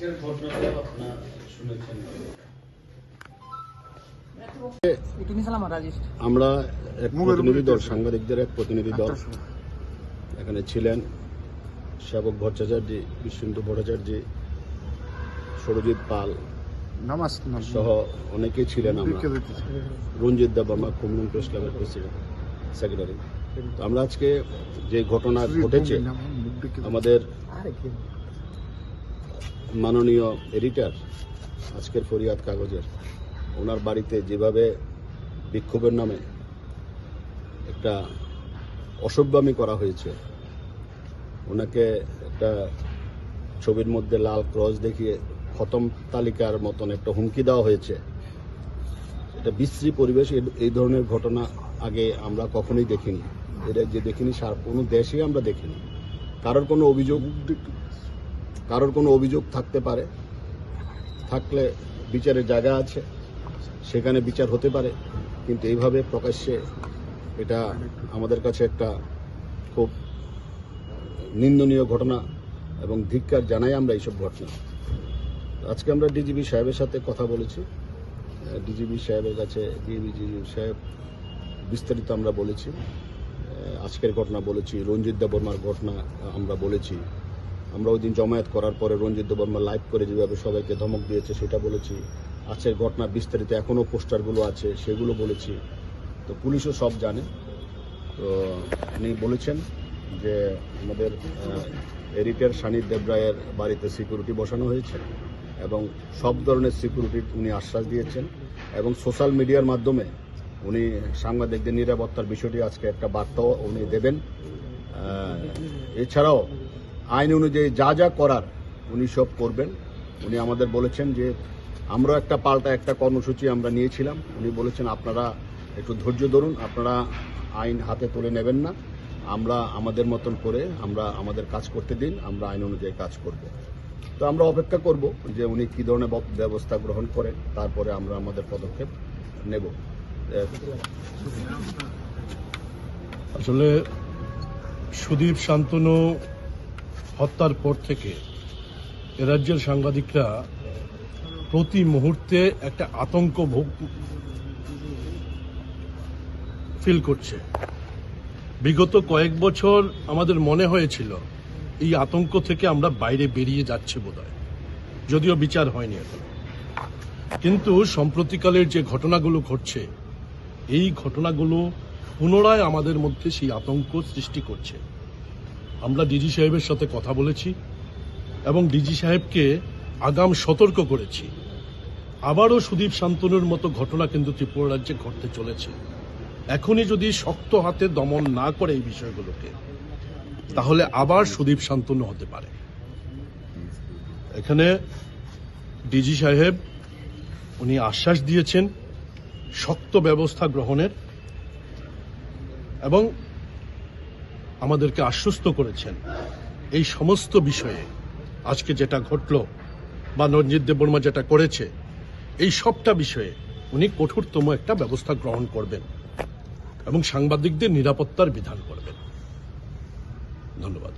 আজকের ঘটনাটা আপনারা শুনেছেন। আমরা এক প্রতিনিধি দল, সাংবাদিকদের এক প্রতিনিধি দল এখানে ছিলেন। সেবক ভট্টাচার্য, বিশ্বন্ত ভট্টাচার্য, সরজিৎ পাল সহ অনেকেই ছিলেন। আমরা রঞ্জিত দেববর্মা, কুমরুম প্রেস ক্লাবের প্রেসিডেন্ট, সেক্রেটারি। তো আমরা আজকে যে ঘটনা ঘটেছে, আমাদের মাননীয় এডিটর আজকের ফরিয়াদ কাগজের, ওনার বাড়িতে যেভাবে বিক্ষোভের নামে একটা অসভ্যামি করা হয়েছে, ওনাকে একটা ছবির মধ্যে লাল ক্রস দেখিয়ে খতম তালিকার মতন একটা হুমকি দেওয়া হয়েছে, এটা বিশ্রী পরিবেশ। এই ধরনের ঘটনা আগে আমরা কখনোই দেখিনি। এটা যে দেখিনি কোনো দেশেই আমরা দেখিনি। কারোর কোনো অভিযোগ থাকতে পারে, থাকলে বিচারের জায়গা আছে, সেখানে বিচার হতে পারে, কিন্তু এইভাবে প্রকাশ্যে এটা আমাদের কাছে একটা খুব নিন্দনীয় ঘটনা এবং ধিক্কার জানাই আমরা এইসব ঘটনা। আজকে আমরা ডিজিপি সাহেবের সাথে কথা বলেছি। ডিজিপি সাহেবের কাছে ডিজিপি সাহেব বিস্তারিত আমরা বলেছি, আজকের ঘটনা বলেছি, রঞ্জিত দেববর্মার ঘটনা আমরা বলেছি। আমরা ওই দিন জমায়েত করার পরে রঞ্জিত দেববর্মা লাইভ করে যেভাবে সবাইকে ধমক দিয়েছে সেটা বলেছি। আজকের ঘটনা বিস্তারিত এখনও পোস্টারগুলো আছে সেগুলো বলেছি। তো পুলিশও সব জানে। তো উনি বলেছেন যে আমাদের এডিটর সানিদ দেবরায়ের বাড়িতে সিকিউরিটি বসানো হয়েছে এবং সব ধরনের সিকিউরিটির উনি আশ্বাস দিয়েছেন এবং সোশ্যাল মিডিয়ার মাধ্যমে উনি সাংবাদিকদের নিরাপত্তার বিষয়টি আজকে একটা বার্তাও উনি দেবেন। এছাড়াও আইন অনুযায়ী যা যা করার উনি সব করবেন। উনি আমাদের বলেছেন যে আমরা পাল্টা একটা কর্মসূচি আমরা নিয়েছিলাম। উনি বলেছেন আপনারা একটু ধৈর্য ধরুন, আপনারা আইন হাতে তুলে নেবেন না, আমরা আমাদের মতন করে আমরা আমাদের কাজ করতে দিন, আমরা আইন অনুযায়ী কাজ করব। তো আমরা অপেক্ষা করব যে উনি কী ধরনের ব্যবস্থা গ্রহণ করেন, তারপরে আমরা আমাদের পদক্ষেপ নেব। আসলে সুদীপ শান্তনু হত্যার পর থেকে এ রাজ্যের সাংবাদিকরা প্রতি মুহূর্তে একটা আতঙ্ক ফিল করছে। বিগত কয়েক বছর আমাদের মনে হয়েছিল এই আতঙ্ক থেকে আমরা বাইরে বেরিয়ে যাচ্ছে বোধহয়, যদিও বিচার হয়নি এখন। কিন্তু সম্প্রতিকালের যে ঘটনাগুলো ঘটছে, এই ঘটনাগুলো পুনরায় আমাদের মধ্যে সেই আতঙ্ক সৃষ্টি করছে। আমরা ডিজি সাহেবের সাথে কথা বলেছি এবং ডিজি সাহেবকে আগাম সতর্ক করেছি। আবারও সুদীপ শান্তনুর মতো ঘটনা কিন্তু ত্রিপুরা রাজ্যে ঘটতে চলেছে। এখনই যদি শক্ত হাতে দমন না করে এই বিষয়গুলোকে, তাহলে আবার সুদীপ শান্তনু হতে পারে। এখানে ডিজি সাহেব উনি আশ্বাস দিয়েছেন শক্ত ব্যবস্থা গ্রহণের এবং আমাদেরকে আশ্বস্ত করেছেন এই সমস্ত বিষয়ে, আজকে যেটা ঘটল বা রঞ্জিত দেববর্মা যেটা করেছে, এই সবটা বিষয়ে উনি কঠোরতম একটা ব্যবস্থা গ্রহণ করবেন এবং সাংবাদিকদের নিরাপত্তার বিধান করবেন। ধন্যবাদ।